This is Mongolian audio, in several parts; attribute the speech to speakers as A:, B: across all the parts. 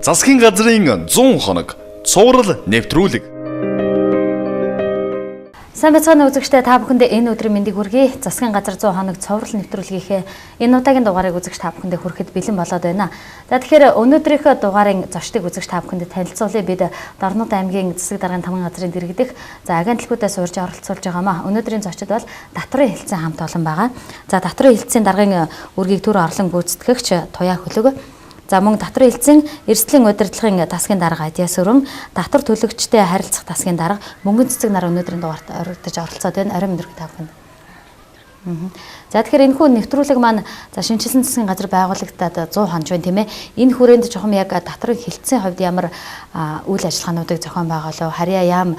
A: Засгийн газрын 100 хоног цуврал нэвтрүүлэг.
B: Сайн бацгааны үзэгчдээ та бүхэндээ энэ өдрийн мэндийг хүргэе. Засгийн газар 100 хоног цуврал нэвтрүүлгийнхээ энэ удаагийн дугаарыг үзэгч та бүхэндээ хүрэхэд бэлэн болоод байна. За тэгэхээр өнөөдрийнхөө дугаарын зочдыг үзэгч та бүхэндээ танилцуулъя. Бид Дорнод аймгийн засаг даргын тамгын газрын дэргэдэх агентлагуудаас урьж оролцуулж байгаамаа. Өнөөдрийн зочид бол Татврын хэлтсийн хамт олон байгаа. За Татврын хэлтсийн даргын үргийг төр орлон гүйцэтгэгч Туяа Хөлөг. За мөн Татврын хэлтсийн эрсдлийн удирдлагын тасгийн дарга Адиас Өрөн, татвар төлөгчтэй харилцах тасгийн дарга Мөнгөн цэцэг нар өнөөдрийн дугаарт оролцоод байна. Орой мэндийг та бүхэнд. За тэгэхээр энэхүү нэвтрүүлэг маань шинжилсэн засгийн газар байгуулагдаад 100 хоног байна тийм ээ. Энэ хүрээнд жоохон яг татврын хэлтсийн хувьд ямар үйл ажиллагаануудыг зохион байгуулав, харьяа яам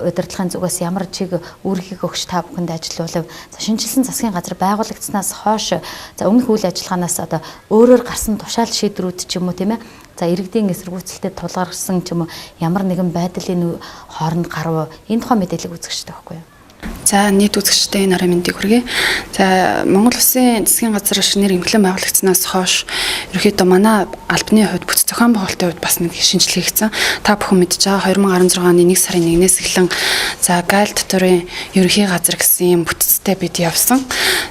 B: удирдлагын зүгээс ямар чиг үүргийг өгч та бүхэнд ажиллуулав. Шинжилсэн засгийн газар байгуулагдсанаас хойш өмнөх үйл ажиллагаанаас өөрөөр гарсан тушаал шийдрүүд ч юм уу тийм ээ. За иргэдийн эсэргүүцэлтэд тулгарсан ч юм уу ямар нэгэн байдлын хооронд гарав. Энэ тухай мэдээлэл үзэгчтэй байхгүй юу?
C: За нийт үзэгчтэй энэ орой мэндийг хүргэе. За Монгол Улсын засгийн газар шинээр эмхлэн байгуулагдсанаас хойш ерөнхийдөө манай албаны хувьд бүтэц зохион байгуулалтын хувьд бас нэг шинжилгээ хийгдсэн. Та бүхэн мэдж байгаа 2016 оны 1 сарын 1-ээс эхлэн за гайл дотоорын ерөнхий газар гэсэн юм бүтэцтэй бид явсан.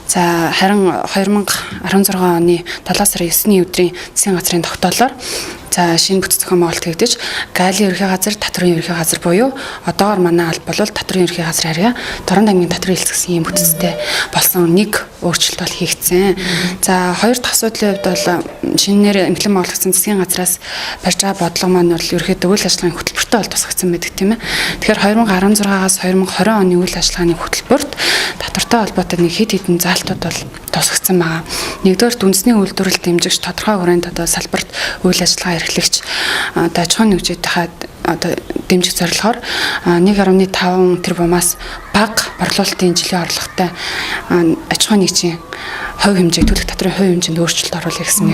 C: За харин 2016 оны 7 сарын 9-ний өдрийн засгийн газрын тогтоолоор за шинэ бүтэц зохион байгуулалт хийгдэж гайлын ерөнхий газар, татврын ерөнхий газар буюу одоогоор манай алба бол татврын ерөнхий газар харьяа Дорнод аймгийн татврын хэлтс гэсэн ийм бүтэцтэй болсон нэг өөрчлөлт бол хийгдсэн. За хоёр дахь асуудлын хувьд бол шинээр эмхлэн байгуулагдсан засгийн газраас барьж байгаа бодлого маань бол ерөнхийдөө үйл ажиллагааны хөтөлбөртөө бол тусгагдсан байдаг тийм ээ. Тэгэхээр 2016-аас 2020 оны үйл ажиллагааны хөтөлбөрт татвартай холбоотой нэг хэд хэдэн заалтууд бол тусгагдсан байгаа. Нэгдүгээр үндэсний үйлдвэрлэл дэмжигч тодорхой хүрээнд салбарт үйл ажиллагаа эрхлэгч аж ахуйн нэгжийнхаа дэмжих зорилгоор 1.5 тэрбумаас бага борлуулалтын жилийн орлоготой аж ахуйн нэгжийн хувь хэмжээ төлөх татврын хувь хэмжээнд өөрчлөлт оруулах гэсэн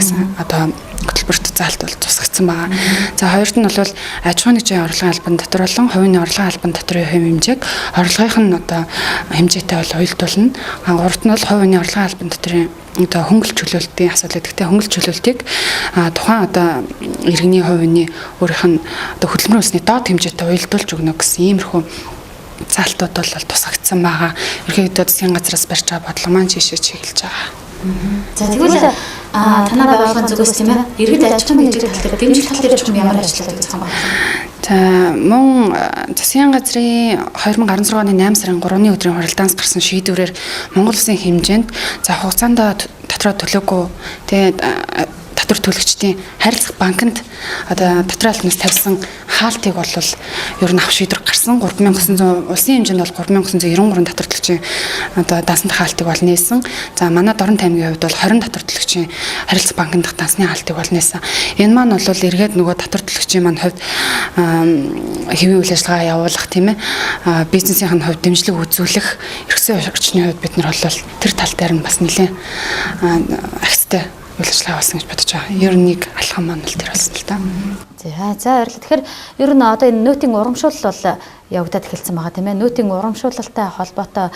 C: хөтөлбөрт заалт бол тусгагдсан байгаа. За хоёрт нь бол аж ахуйн нэгжийн орлогын албан татвар болон хувийн орлогын албан татврын хувь хэмжээг орлогынх нь хэмжээтэй бол уялдуулна. Гуравт нь бол хувийн орлогын албан татврын хөнгөлөлт чөлөөлтийн асуудал гэдэг. Хөнгөлөлт чөлөөлтийг тухайн иргэний хувийн өөрийнх нь хөдөлмөрийн өсний доод хэмжээтэй уялдуулж өгнө гэсэн иймэрхүү заалтууд бол тусгагдсан байгаа. Ерөнхийдөө засгийн газраас барьж байгаа бодлого маань жишээ чиглэж байгаа.
B: За тэгвэл танай байгууллагын зүгээс тийм ээ иргэд аж ахуйн нэгжийн тал дээр дэмжих тал дээр ч ямар ажилладаг зохион байгуулсан.
C: За мөн засгийн газрын 2016 оны 8 сарын 3-ны өдрийн хуралдаанаас гарсан шийдвэрээр Монгол Улсын хэмжээнд за хугацаанд татвар төлөөгүй тэгээд татвар төлөгчдийн харилцах банкнд татвар албанаас тавьсан хаалтыг бол ер нь авах шийдвэр гарсан. 3900 улсын хэмжээнд бол 3993 татвар төлөгчийн дансны хаалтыг бол нээсэн. За манай Дорнод аймгийн хувьд бол 20 татвар төлөгчийн харилцах банкнд дансны хаалтыг бол нээсэн. Энэ маань бол эргээд нөгөө татвар төлөгчийн маань хувьд хэвийн үйл ажиллагаа явуулах тийм ээ бизнесийн хувьд дэмжлэг үзүүлэх эрхсэн орчны хувьд бид нар бол тэр тал дээр нь бас нэлээд ахицтай үйл ажиллагаа болсон гэж бодож байгаа. Ер нь нэг алхам маань л тэр болсон л та.
B: За баярлалаа. Тэгэхээр ер нь одоо энэ нөөтийн урамшуулал бол явагдаад эхэлсэн байгаа тийм ээ. Нөөтийн урамшуулалтай холбоотой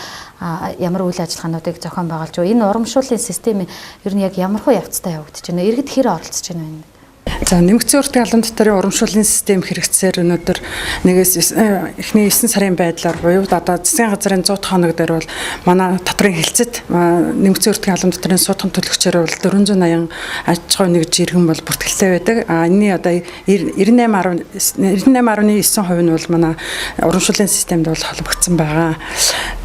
B: ямар үйл ажиллагаануудыг зохион байгуулж байна. Энэ урамшууллын систем ер нь яг ямар хөө явцтай явагдаж байна. Иргэд хэр оролцож байна вэ?
D: За нэмэгдсэн уртын албан татварын урамшууллын систем хэрэгцээр өнөөдөр эхний 9 сарын байдлаар буюу одоо засгийн газрын 100 хоног дээр бол манай татврын хэлцэд нэмэгдсэн уртын албан татварын суудхан төлөгчөөр бол 480 аж ахуйн нэгж иргэн бол бүртгэлтэй байдаг. Энэний одоо 98.9% нь бол манай урамшууллын системд бол холбогдсон байгаа.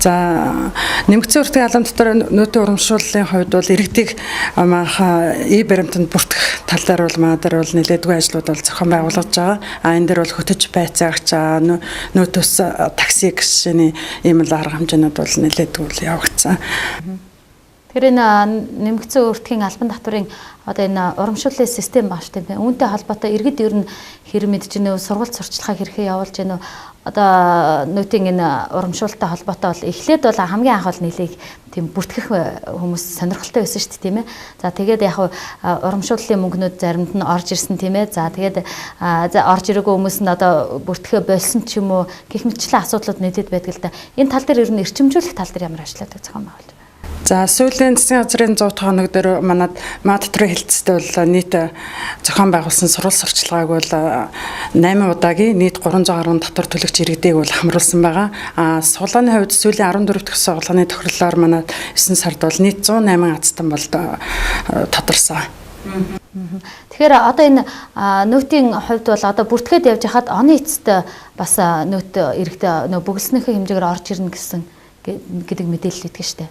D: За нэмэгдсэн уртын албан татварын нөөтийн урамшууллын хувьд бол иргэдийг баримтанд бүртгэх тал дээр бол манай бол нэлээдгүй ажлууд бол зохион байгуулагдж байгаа. Энэ дээр бол хөтөж байцаагч нөөтөс такси гişний ийм л арга хэмжээнүүд бол нэлээдгүй явагдсан.
B: Тэгэхээр энэ нэмэгдсэн өртгийн албан татварын одоо энэ урамшууллын систем бааш тийм ээ. Үүнтэй холбоотой иргэд ер нь хэр мэдж гэнэ үү, сургалт сурчлагаа хэрхэн явуулж гэнэ үү? Одоо нөөтийн энэ урамшуулалттай холбоотой бол эхлээд бол хамгийн анх бол нэлийг тийм бүртгэх хүмүүс сонирхолтой байсан шүү дээ тийм ээ. За тэгээд яг урамшууллын мөнгнүүд заримд нь орж ирсэн тийм ээ. За тэгээд орж ирээгүй хүмүүс нь одоо бүртгэхэ болсон ч юм уу гэх мэтчлэн асуудлууд нэдэд байдаг л да. Энэ тал дээр ер нь эрчимжүүлэх тал дээр ямар ажилладаг зохион байгуулж байна?
D: За сүүлийн засгийн газрын 100 хоног дээр манад маа дотрын хэлцтэй бол нийт зохион байгуулсан сурвалж сурчлагааг бол 8 удаагийн нийт 300 гаруй татвар төлөгч иргэдэг бол хамруулсан байгаа. Сулааны хувьд сүүлийн 14 дахь сургуулийн тохирлоор манад 9 сард бол нийт 108 азтан бол тодорсон.
B: Тэгэхээр одоо энэ нөөтийн хувьд бол одоо бүртгээд явж хахад оны эцэст бас нөөт иргэд бөглснөхийн хэмжээгээр орж ирнэ гэсэн гэдэг мэдээлэл өгдөг шүү дээ.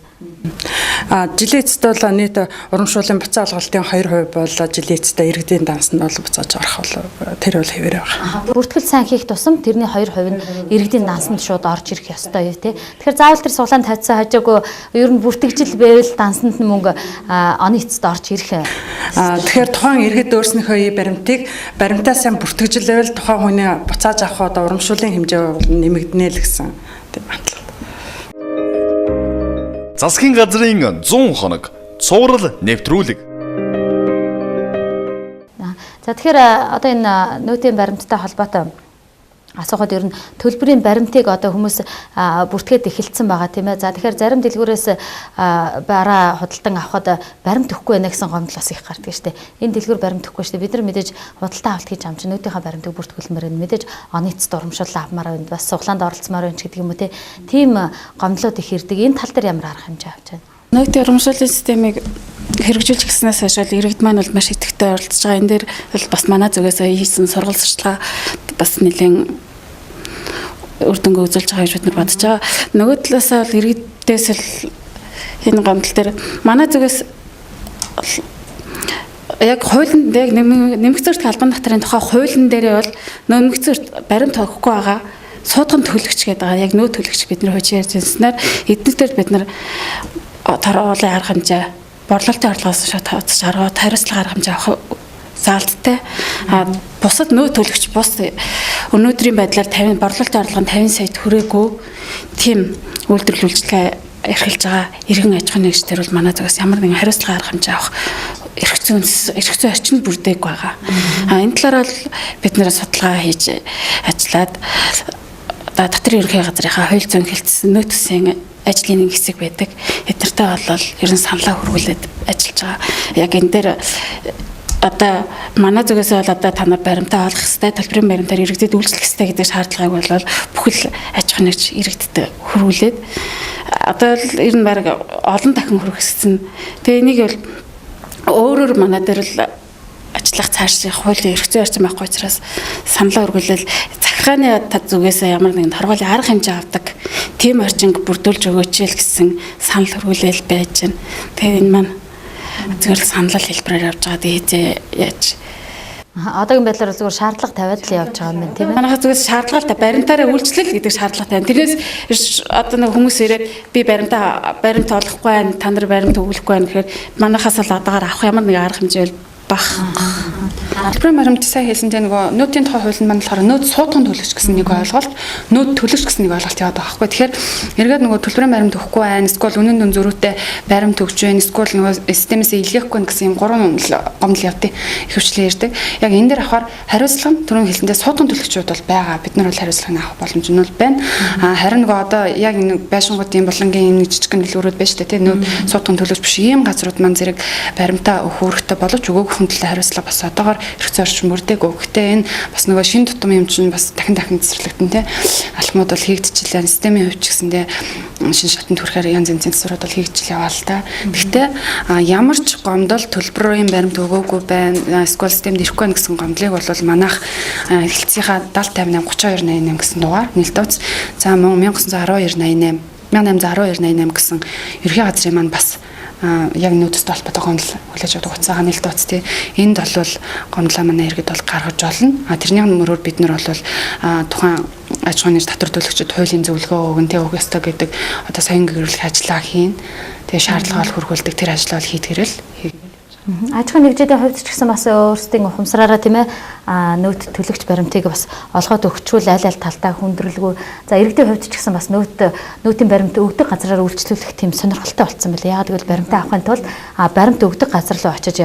D: Жилийн эцэст бол нийт урамшууллын буцаа алгалтын 2% бол жилийн эцэст иргэдийн дансанд бол буцааж орох бол тэр бол хэвээр байгаа.
B: Бүртгэл сайн хийх тусам тэрний 2% нь иргэдийн дансанд шууд орж ирэх ёстой юу те. Тэгэхээр заавал тэр суглаанд тавьсан хажаагүй ер нь бүртгэгжил байвал дансанд нь мөнгө оны эцэст орж ирэх.
D: Тэгэхээр тухайн иргэд өөрснийхөө баримтыг баримтаа сайн бүртгэжил байвал тухайн хүний буцааж авах одоо урамшууллын хэмжээ нэмэгдэнэ л гэсэн баталгаа.
A: Засгийн газрын 100 хоног цуврал нэвтрүүлэг.
B: За тэгэхээр одоо энэ нөөтийн баримттай холбоотой асуухад ер нь төлбөрийн баримтыг одоо хүмүүс бүртгээд эхэлсэн байгаа тийм ээ. За тэгэхээр зарим дэлгүүрээс бараа худалдан авахад баримт өгөхгүй байна гэсэн гомдол бас их гардаг шүү дээ. Энэ дэлгүүр баримт өгөхгүй шүү дээ. Бид нар мэдээж худалдан авалт хийж амж нөөтийнхаа баримтыг бүртгүүлмээр байна. Мэдээж оны эцэст урамшууллаа авмаар байна. Бас суглаанд оролцмоор байна гэдэг юм уу те. Тийм гомдлууд их ирдэг. Энэ тал дээр ямар арга хэмжээ авч байна?
C: Нөөтийн урамшууллын системийг хэрэгжүүлж гиснээс хойш иргэд маань бол маш идэвхтэй оролцож байгаа. Энэ дээр бол бас манай зүгээс хийсэн сургалт сурчлага бас нэлээд үр дүнгээ үзүүлж байгаа гэж бид нар бодож байгаа. Нөгөө талаас бол иргэдээс л энэ гомдол дээр манай зүгээс яг хуулийн яг нэмэгц зөрчил албан татварын тухай хуулийн дээрээ бол нэмэгц зөрчил баримт өгөхгүй байгаа. Суудган төлөгч гэдэг байгаа. Яг нөө төлөгч бидний хууч ярьж ирсэнээр эднэрт бид нар торгуулийн арга хэмжээ, борлуулалтын орлогоос шууд тавьчих арга, хариуцлага арга хэмжээ авах заалттай. Бусад нөө төлөгч бус өнөөдрийн байдлаар 50 борлуулалтын орлого нь 50 сая хүрээгүй тийм үйлдвэрлэл үйлчлэгээ эрхэлж байгаа иргэн аж ахуйн нэгжтэр бол манай зүгээс ямар нэгэн хариуцлага арга хэмжээ авах эрх зүйн орчинд бүрдээг байгаа. Энэ талаар бол бид нэр судалгаа хийж ажиллаад татварын ерөнхий газрынхаа хууль зүйн хэлтсэн нөөцийн ажлын нэг хэсэг байдаг. Эднэртэй бол ер нь саналаа хөрвүүлээд ажиллаж байгаа. Яг энэ дээр одоо манай зүгээс бол одоо та нар баримтаа олох хэрэгтэй, төлбөрийн баримтаар иргэдэд үйлчлэх хэрэгтэй гэдэг шаардлагыг бол бүхэл аж ахуйн нэгж иргэдэд хөрвүүлээд одоо л ер нь баг олон дахин хөргөссөн. Тэгээ энийг бол өөрөөр манай дээр л ажиллах цаашдын хуулийн эрх зүйн орчин байхгүй учраас саналаа хөрвүүлэл захиргааны зүгээс ямар нэгэн торгуулийн арга хэмжээ авдаг тийм орчинг бүрдүүлж өгөөч л гэсэн санал хөрвүүлэл байж байна. Тэгээ энэ маань зүгээр санал хэлбэрээр явж байгаа дээ яаж
B: одоогийн байдлаар зүгээр шаардлага тавиад л явж байгаа юм байна тийм ээ.
C: Манайхаа зүгээр шаардлагатай баримтаараа үйлчлэл гэдэг шаардлагатай байна. Тэрнээс одоо нэг хүмүүс ирээд би баримт олохгүй байна, та нар баримт өгөхгүй байна гэхээр манайхаас л одоогоор авах ямар нэг арга хэмжээ бах. Төлбөрийн баримт сайн хэлсэнтэй нөгөө нөөтийн тухай хуулинд маань болохоор нөөц суудган төлөгч гэсэн нэг ойлголт, нөөц төлөгч гэсэн нэг ойлголт яваад байгаа байхгүй. Тэгэхээр эргээд нөгөө төлбөрийн баримт өгөхгүй байна, эсвэл үнэн дүн зөрүүтэй баримт өгч байна, эсвэл нөгөө системээс илгээхгүй гэсэн юм гурван гомдол явдیں۔ Ихэвчлэн ярьдаг. Яг энэ дээр авахаар хариуцлага нь түрүүн хэлсэнтэй суудган төлөгчүүд бол байгаа. Бид нар бол хариуцлагыг авах боломж нь бол байна. Харин нөгөө одоо яг энэ байшингуудын болонгийн энэ жижигхэн дэлгүүрүүд байна шүү дээ. Тийм нөөц суудган төлөгч биш ийм газрууд маань зэрэг баримтаа өгөх хэрэгтэй боловч өгөөг хүндлээ хариуцлага бас одоогоор эрх зүйн орчин мөрдөг. Гэхдээ энэ бас нөгөө шин тутам юм чинь бас дахин цэцэрлэгдэн тий. Алхмууд бол хийгдчихлээ. Системийн хувьд ч гэсэндээ шин шатанд хүрэхээр янз янзын засварууд бол хийгдчихл яваа л та. Гэхдээ ямар ч гомдол төлбөрийн баримт өгөөгүй байна. Эсвэл системд ирэхгүй байна гэсэн гомдлыг бол манайх эхлэлцийнхаа 7058 3288 гэсэн дугаар нэлтөөц. За мөн 191288 181288 гэсэн ерхий газрын маань бас яг нөөцөд холбоотой гомдол хүлээж авдаг хугацаагаа нэлээд уц тий. Энд бол гомдлоо манай иргэд бол гаргаж болно. Тэрний мөрөөр бид нар бол тухайн аж ахуйн татвар төлөгчид хуулийн зөвлөгөө өгөн тий өгөх ёстой гэдэг одоо соён гэрүүлэх ажиллагаа хийн. Тэгээ шаардлага бол хөргүүлдэг тэр ажлаа бол хийдгэрэл.
B: Аж ахуйн нэгжийн хувьд ч гэсэн бас өөрсдийн ухамсараараа тийм ээ нөөт төлөгч баримтыг бас олгоод өгчүүл аль талдаа хүндрэлгүй. За иргэдийн хувьд ч гэсэн бас нөөтийн баримт өгдөг газраар үйлчлүүлэх тийм сонирхолтой болсон байлаа. Яг тэгвэл баримтаа авахын тулд баримт өгдөг газар руу очиж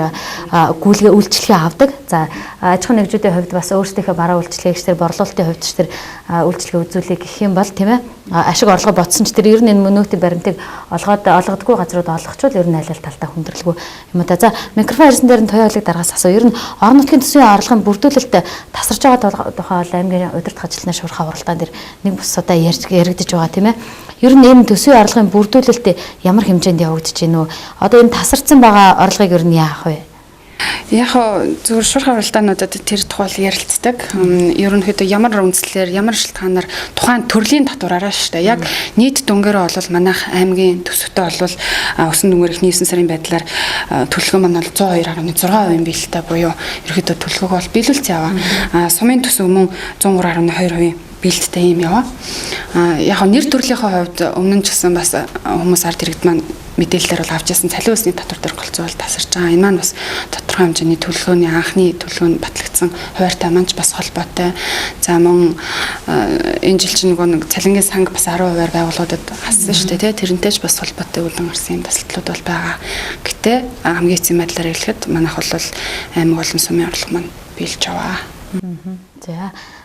B: гүйлгээ үйлчлэгээ авдаг. За аж ахуйн нэгжүүдийн хувьд бас өөрсдийнхөө бараа үйлчлэгээгчдэр борлуулалтын хувьд ч тэр үйлчлэгээ үзүүлэх гэх юм бол тийм ээ ашиг орлого ботсон ч тэр ер нь энэ мөнөөтийн баримтыг олгодгүй газрууд олгочвол ер нь аль талтаа хүндрэлгүй юм да. За микрофон ирсэн дээр нь туяалыг дараагаас асуу. Ер нь орон нутгийн төсвийн орлогын бүрдүүлэлт тасарч байгаа тухай аймгийн удирдах ажилтны шуурхай уралдаан дээр нэг бус удаа яригдж байгаа тийм ээ. Ер нь энэ төсвийн орлогын бүрдүүлэлт ямар хэмжээнд явагдаж байна вэ? Одоо энэ тасарсан байгаа орлогыг ер нь яах вэ?
C: Яг зөвхөн шуурхай уралдаануудад тэр тухай ярилцдаг. Ерөнхийдөө ямар үндслээр, ямар шалтгаанаар тухайн төрлийн татвараараа шүү дээ. Яг нийт дүнгээрээ бол манайх аймгийн төсөвтэй бол өсөн дүнгээр ихний 9 сарын байдлаар төлөвлөгөө маань бол 102.6% биелэлтэй буюу ерөнхийдөө төлөвлөгөөг бол биелүүлсэн яваа. Сумын төсөв мөн 103.2% биелэлтэй юм яваа. Яг нэр төрлийнхээ хувьд өмнө нь ч гэсэн бас хүмүүс ард иргэд маань мэдээлэлээр бол авч ясан цалин усны татвар дээр голцоол тасарч байгаа. Энэ маань бас тодорхой хэмжээний төлөвлөгөөний анхны төлөвлөгөөнд батлагдсан хуваартай маань ч бас холбоотой. За мөн энэ жил чинь нэг цалингийн санг бас 10% байгууллагуудад хассан шүү дээ. Тэрнтэй ч бас холбоотой үлдэн гарсан юм тасалтлууд бол байгаа. Гэтэ хамгийн эцсийн байдлаар хэлэхэд манайх бол аймаг болон сумын орлого маань биелж аваа.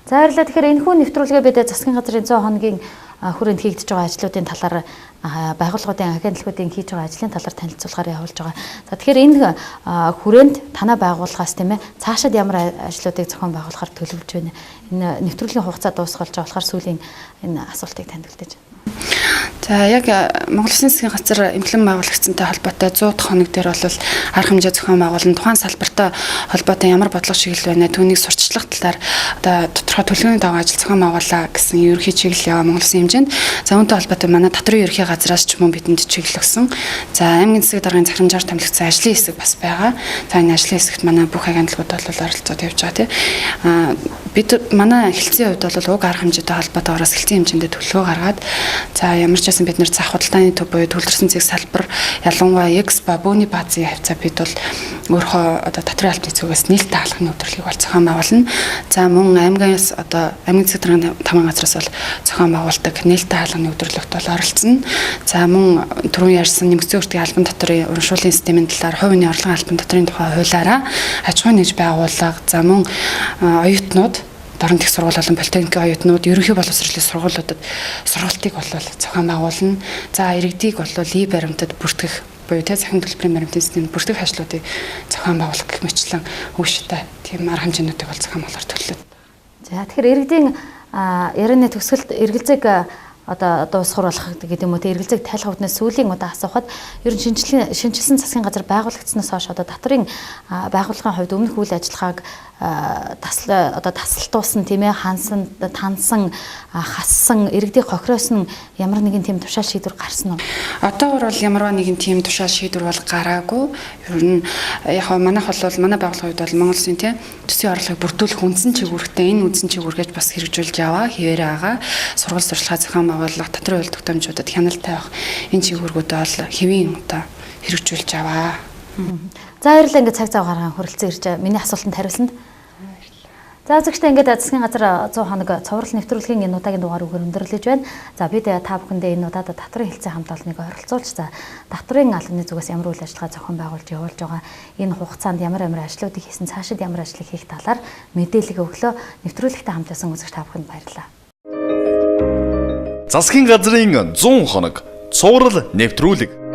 B: За баярлалаа. Тэгэхээр энэ хүн нэвтрүүлгээ бид засгийн газрын 100 хоногийн хүрээнд хийгдэж байгаа ажлуудын талаар байгууллагуудын агентлагуудын хийж байгаа ажлын талаар танилцуулгаар явуулж байгаа. За тэгэхээр энэ хүрээнд танай байгууллагаас тийм ээ цаашид ямар ажлуудыг зохион байгуулахаар төлөвлөж байна. Энэ нэвтрүүлгийн хугацаа дуусгалж байгаа болохоор сүүлийн энэ асуултыг танд үлдээж байна.
C: За яг Монгол Улсын засгийн газар эмнэлэг байгуулагдсантай холбоотой 100 дахь хоног дээр бол арга хэмжээ зохион байгуулан тухайн салбартай холбоотой ямар бодлого шиглэл байна түүнийг сурталчлах талаар одоо тодорхой төлөвлөгөөний дагуу ажил зохион байгуулаа гэсэн ерөнхий чиглэл яваа Монгол Улсын хэмжээнд. За үүнтэй холбоотой манай татрын ерөнхий газраас ч мөн бидэнд чиглэл өгсөн. За аймгийн засаг даргын захирамжаар томилогдсон ажлын хэсэг бас байгаа. За энэ ажлын хэсэгт манай бүх агентлагууд бол оролцоод явж байгаа тийм. Бид манай хэлтсийн хувьд бол уг арга хэмжээтэй холбоотойгоос хэлтсийн хэмжээндээ төлөвлөгөө гаргаад за ямар ч байсан бид нэр зах худалдааны төв буюу төвлөрсөн зэг салбар ялангуяа Экспо бөөний баазын хавцаа бид бол өөрийнхөө одоо татрын албаны зүгээс нээлттэй хаалганы өдрөлийг бол зохион байгуулна. За мөн аймгаас одоо аймгийн засаг даргын 5 газраас бол зохион байгуулдаг нээлттэй хаалганы өдрөлөгт бол оролцсон. За мөн түрүүн ярьсан нэмэгдсэн өртгийн албан татрын урамшууллын системийн талаар хувийн орлогын албан татрын тухай хуулиараа аж ахуйн нэгж байгууллага за мөн оюутнууд Дорн их сургууль болон политехникийн оюутнууд ерөнхий боловсролын сургуулиудад сургалтыг бол зохион байгуулна. За иргэдийг бол лий баримтад бүртгэх буюу захин төлбөрийн баримтын системд бүртгэх ажлуудыг зохион байгуулах гэх мэтлэн үүштэй тийм арга хэмжээнүүдийг бол зохион байгуулахар төлөвлөв.
B: За тэгэхээр иргэдийн ярианы төгсгөлд эргэлзэг одоо дуусгууруулах гэдэг юм уу те эргэлзэг тайлах үүднээс сүүлийн удаа асуухад ер нь шинжилсэн засгийн газар байгуулагдсанаас хойш одоо татрын байгууллагын хувьд өмнөх үйл ажиллагааг тасалтуулсан тийм ээ хансан тансан хассан иргэдийг хохироосон ямар нэгэн тийм тушаал шийдвэр гарсан уу?
C: Одоогор бол ямарваа нэгэн тийм тушаал шийдвэр бол гараагүй. Ер нь яг манайх бол манай байгууллагын хувьд бол Монгол Улсын тийм төсвийн орлогыг бүрдүүлэх үндсэн чиглэлтэй энэ үндсэн чиглэлгэж бас хэрэгжүүлж яваа хэвээрээ байгаа. Сургууль сурталчилгаа зохион байгуулах татрын үйл тогтоомжуудад хяналттай байх энэ чиглэлгүүдээ бол хэвийн одоо хэрэгжүүлж яваа.
B: За баярлалаа ингээд цаг зав гарган хөрөлцөн ирж миний асуултанд хариулсанд. За үзэгчдээ ингээд засгийн газар 100 хоног цоврал нэвтрүүлгийн энэ удаагийн дугаар үгээр өндөрлөж байна. За бид та бүхэндээ энэ удаад татрын хэлцээ хамт олныг ойролцуулж за татрын албаны зүгээс ямар үйл ажиллагаа зохион байгуулж явуулж байгаа энэ хугацаанд ямар ажлуудыг хийсэн цаашид ямар ажлыг хийх талаар мэдээлэл өглөө нэвтрүүлэгтэй хамтсан үзэгч та бүхэнд баярлалаа.
A: Засгийн газрын 100 хоног цоврал нэвтрүүлэг